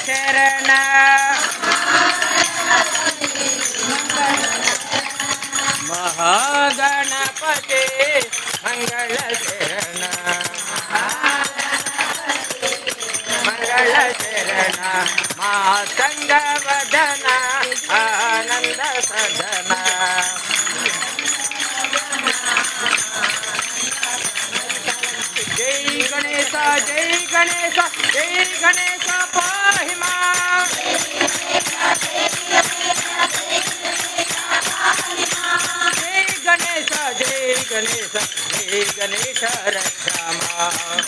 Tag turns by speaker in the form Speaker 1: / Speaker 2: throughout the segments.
Speaker 1: ಶರಣ ಮಹಾಗಣಪತಿ ಮಂಗಳ ಶರಣ ಮಂಗಳ ಶರಣ ಮಾತಂಗವದನ ಆನಂದ ಸದನ ಜೈ ಗಣೇಶ ಜೈ ಗಣೇಶ ಜೈ ಗಣೇಶ ಪಾಹಿ ಮಾಂ ಜೈ ಗಣೇಶ ಜೈ ಗಣೇಶ ಜೈ ಗಣೇಶ ರಕ್ಷಾ ಮಾಂ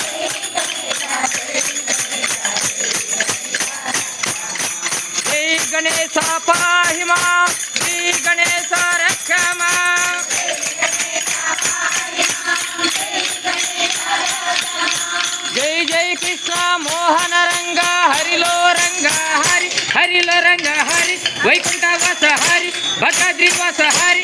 Speaker 1: ಜೈ ಗಣೇಶ ಪಾಹಿ ಮಾಂ ಜೈ ಗಣೇಶ ರಕ್ಷಾ ಮಾಂ ಜೈ ಜೈ ಕೃಷ್ಣ ಮೋಹನ ರಂಗ ಹರಿಲೋ ರಂಗ ಹರಿ ಹರಿಲೋ ರಂಗ ಹರಿ ವೈಕುಂಠ ವಾಸ ಹರಿ ಭದ್ರಾದ್ರಿ ವಾಸ ಹರಿ